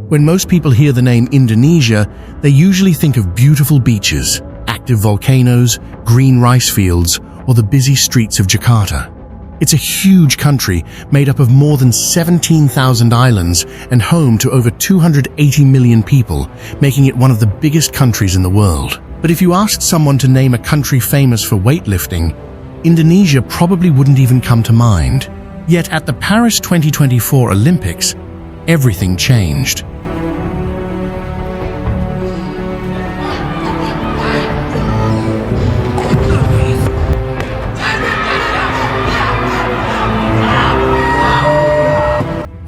When most people hear the name Indonesia, they usually think of beautiful beaches, active volcanoes, green rice fields, or the busy streets of Jakarta. It's a huge country made up of more than 17,000 islands and home to over 280 million people, making it one of the biggest countries in the world. But if you asked someone to name a country famous for weightlifting, Indonesia probably wouldn't even come to mind. Yet at the Paris 2024 Olympics, everything changed.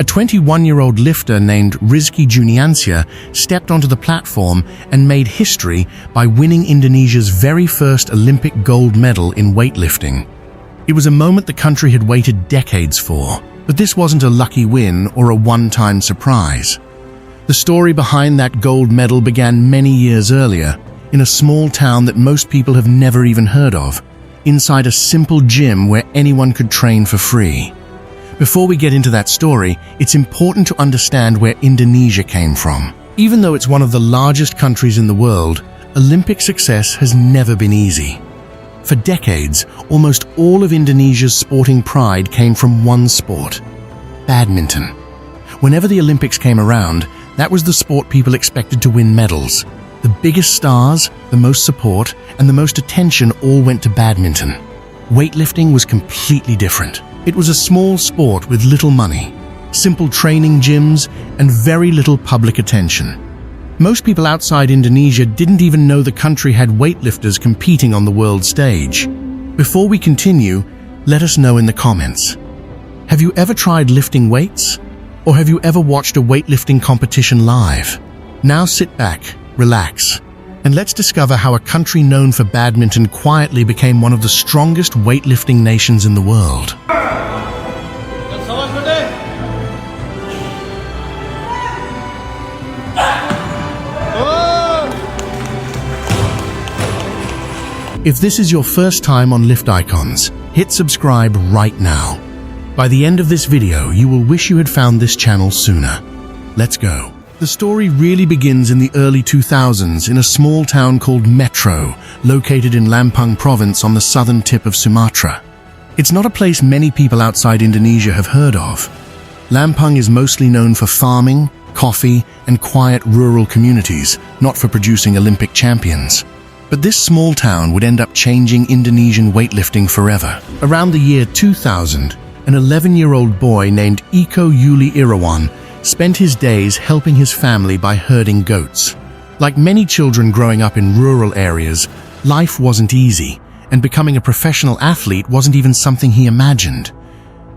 A 21-year-old lifter named Rizki Juniansyah stepped onto the platform and made history by winning Indonesia's very first Olympic gold medal in weightlifting. It was a moment the country had waited decades for, but this wasn't a lucky win or a one-time surprise. The story behind that gold medal began many years earlier, in a small town that most people have never even heard of, inside a simple gym where anyone could train for free. Before we get into that story, it's important to understand where Indonesia came from. Even though it's one of the largest countries in the world, Olympic success has never been easy. For decades, almost all of Indonesia's sporting pride came from one sport: badminton. Whenever the Olympics came around, that was the sport people expected to win medals. The biggest stars, the most support, and the most attention all went to badminton. Weightlifting was completely different. It was a small sport with little money, simple training gyms, and very little public attention. Most people outside Indonesia didn't even know the country had weightlifters competing on the world stage. Before we continue, let us know in the comments. Have you ever tried lifting weights? Or have you ever watched a weightlifting competition live? Now sit back, relax, and let's discover how a country known for badminton quietly became one of the strongest weightlifting nations in the world. If this is your first time on Lift Icons, hit subscribe right now. By the end of this video, you will wish you had found this channel sooner. Let's go. The story really begins in the early 2000s in a small town called Metro, located in Lampung province on the southern tip of Sumatra. It's not a place many people outside Indonesia have heard of. Lampung is mostly known for farming, coffee, and quiet rural communities, not for producing Olympic champions. But this small town would end up changing Indonesian weightlifting forever. Around the year 2000, an 11-year-old boy named Eko Yuli Irawan spent his days helping his family by herding goats. Like many children growing up in rural areas, life wasn't easy, and becoming a professional athlete wasn't even something he imagined.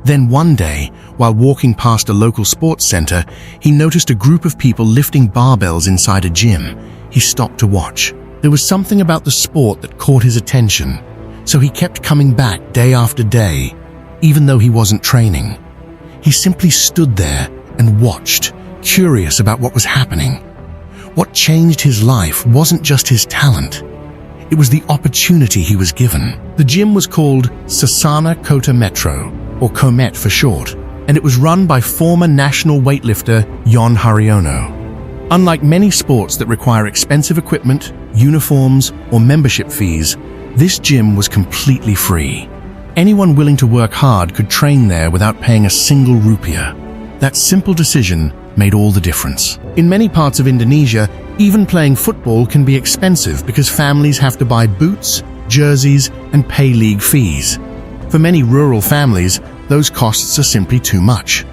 Then one day, while walking past a local sports center, he noticed a group of people lifting barbells inside a gym. He stopped to watch. There was something about the sport that caught his attention, so he kept coming back day after day, even though he wasn't training. He simply stood there and watched, curious about what was happening. What changed his life wasn't just his talent. It was the opportunity he was given. The gym was called Sasana Kota Metro, or Komet for short, and it was run by former national weightlifter Yon Haryono. Unlike many sports that require expensive equipment, uniforms, or membership fees, this gym was completely free. Anyone willing to work hard could train there without paying a single rupiah. That simple decision made all the difference. In many parts of Indonesia, even playing football can be expensive because families have to buy boots, jerseys, and pay league fees. For many rural families, those costs are simply too much.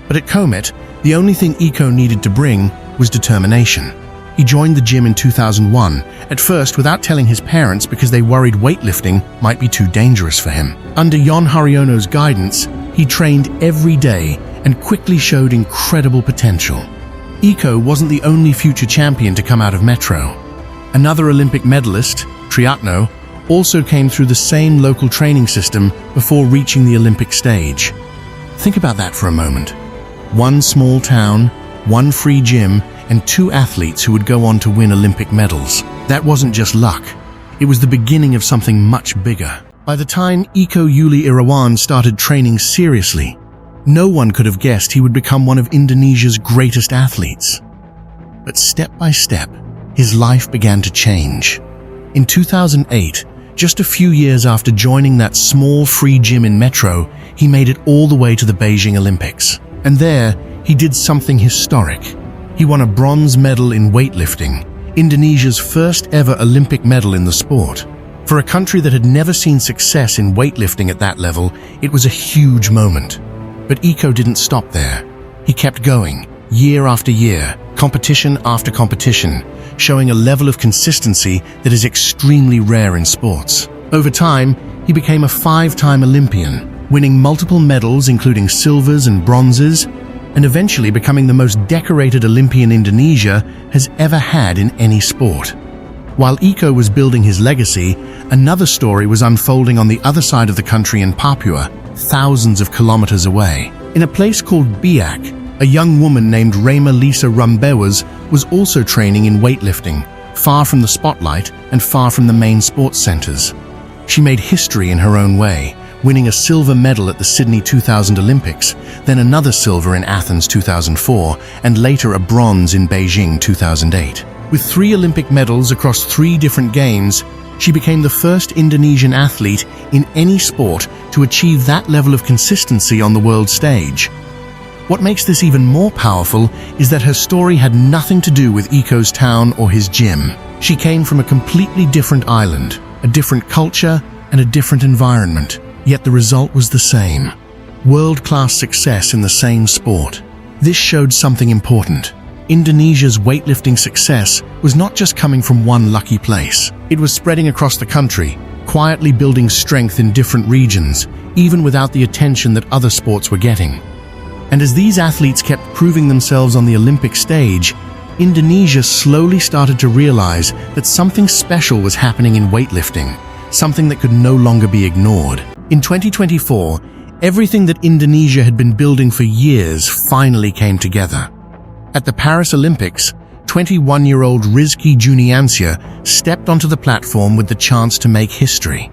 But at Komet, the only thing Eko needed to bring was determination. He joined the gym in 2001, at first without telling his parents because they worried weightlifting might be too dangerous for him. Under Yon Haryono's guidance, he trained every day and quickly showed incredible potential. Eko wasn't the only future champion to come out of Metro. Another Olympic medalist, Triatno, also came through the same local training system before reaching the Olympic stage. Think about that for a moment. One small town, one free gym, and two athletes who would go on to win Olympic medals. That wasn't just luck. It was the beginning of something much bigger. By the time Eko Yuli Irawan started training seriously, no one could have guessed he would become one of Indonesia's greatest athletes. But step by step, his life began to change. In 2008, just a few years after joining that small free gym in Metro, he made it all the way to the Beijing Olympics. And there, he did something historic. He won a bronze medal in weightlifting, Indonesia's first ever Olympic medal in the sport. For a country that had never seen success in weightlifting at that level, it was a huge moment. But Eko didn't stop there. He kept going, year after year, competition after competition, showing a level of consistency that is extremely rare in sports. Over time, he became a 5-time Olympian, winning multiple medals including silvers and bronzes, and eventually becoming the most decorated Olympian Indonesia has ever had in any sport. While Eko was building his legacy, another story was unfolding on the other side of the country in Papua, thousands of kilometers away. In a place called Biak, a young woman named Raema Lisa Rumbewas was also training in weightlifting, far from the spotlight and far from the main sports centers. She made history in her own way, winning a silver medal at the Sydney 2000 Olympics, then another silver in Athens 2004, and later a bronze in Beijing 2008. With 3 Olympic medals across 3 different games, she became the first Indonesian athlete in any sport to achieve that level of consistency on the world stage. What makes this even more powerful is that her story had nothing to do with Eko's town or his gym. She came from a completely different island, a different culture, and a different environment. Yet the result was the same. World-class success in the same sport. This showed something important. Indonesia's weightlifting success was not just coming from one lucky place. It was spreading across the country, quietly building strength in different regions, even without the attention that other sports were getting. And as these athletes kept proving themselves on the Olympic stage, Indonesia slowly started to realize that something special was happening in weightlifting, something that could no longer be ignored. In 2024, everything that Indonesia had been building for years finally came together. At the Paris Olympics, 21-year-old Rizki Juniansyah stepped onto the platform with the chance to make history.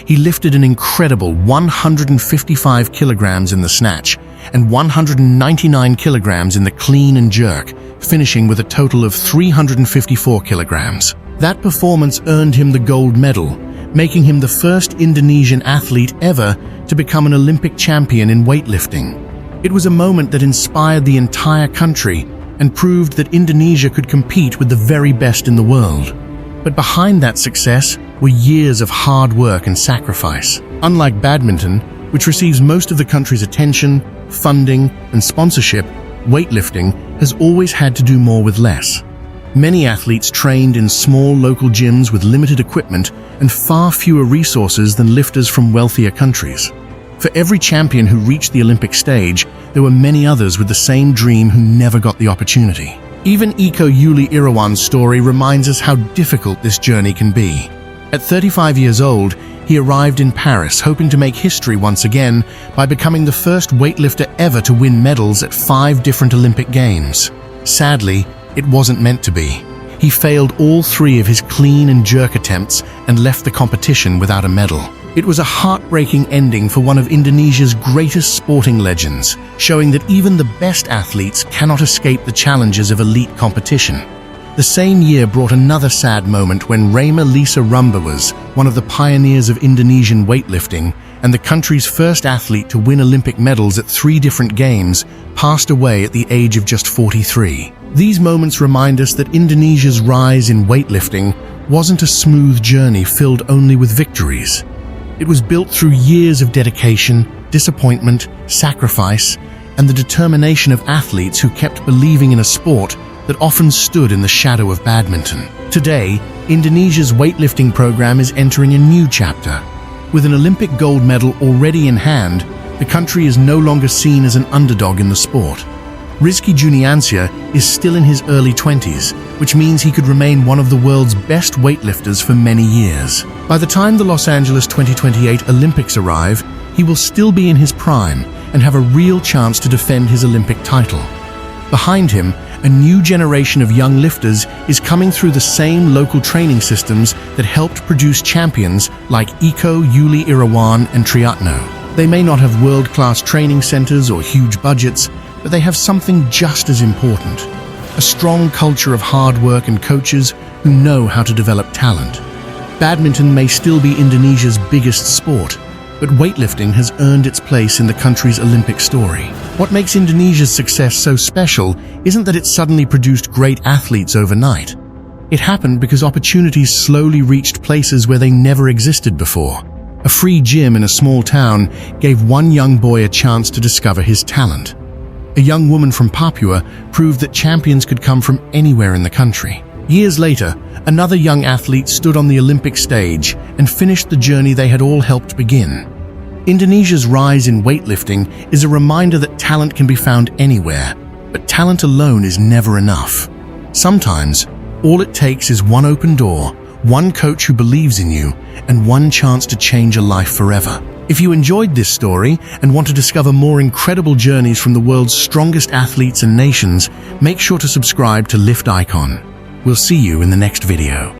He lifted an incredible 155 kilograms in the snatch and 199 kilograms in the clean and jerk, finishing with a total of 354 kilograms. That performance earned him the gold medal, making him the first Indonesian athlete ever to become an Olympic champion in weightlifting. It was a moment that inspired the entire country and proved that Indonesia could compete with the very best in the world. But behind that success were years of hard work and sacrifice. Unlike badminton, which receives most of the country's attention, funding, and sponsorship, weightlifting has always had to do more with less. Many athletes trained in small local gyms with limited equipment and far fewer resources than lifters from wealthier countries. For every champion who reached the Olympic stage, there were many others with the same dream who never got the opportunity. Even Eko Yuli Irawan's story reminds us how difficult this journey can be. At 35 years old, he arrived in Paris hoping to make history once again by becoming the first weightlifter ever to win medals at 5 different Olympic Games. Sadly, it wasn't meant to be. He failed all 3 of his clean and jerk attempts and left the competition without a medal. It was a heartbreaking ending for one of Indonesia's greatest sporting legends, showing that even the best athletes cannot escape the challenges of elite competition. The same year brought another sad moment when Raema Lisa Rumbewas, one of the pioneers of Indonesian weightlifting and the country's first athlete to win Olympic medals at 3 different games, passed away at the age of just 43. These moments remind us that Indonesia's rise in weightlifting wasn't a smooth journey filled only with victories. It was built through years of dedication, disappointment, sacrifice, and the determination of athletes who kept believing in a sport that often stood in the shadow of badminton. Today, Indonesia's weightlifting program is entering a new chapter. With an Olympic gold medal already in hand, the country is no longer seen as an underdog in the sport. Rizki Juniansyah is still in his early 20s, which means he could remain one of the world's best weightlifters for many years. By the time the Los Angeles 2028 Olympics arrive, he will still be in his prime and have a real chance to defend his Olympic title. Behind him, a new generation of young lifters is coming through the same local training systems that helped produce champions like Eko Yuli Irawan and Triatno. They may not have world-class training centers or huge budgets, but they have something just as important: a strong culture of hard work and coaches who know how to develop talent. Badminton may still be Indonesia's biggest sport, but weightlifting has earned its place in the country's Olympic story. What makes Indonesia's success so special isn't that it suddenly produced great athletes overnight. It happened because opportunities slowly reached places where they never existed before. A free gym in a small town gave one young boy a chance to discover his talent. A young woman from Papua proved that champions could come from anywhere in the country. Years later, another young athlete stood on the Olympic stage and finished the journey they had all helped begin. Indonesia's rise in weightlifting is a reminder that talent can be found anywhere, but talent alone is never enough. Sometimes, all it takes is one open door, one coach who believes in you, and one chance to change a life forever. If you enjoyed this story and want to discover more incredible journeys from the world's strongest athletes and nations, make sure to subscribe to Lift Icon. We'll see you in the next video.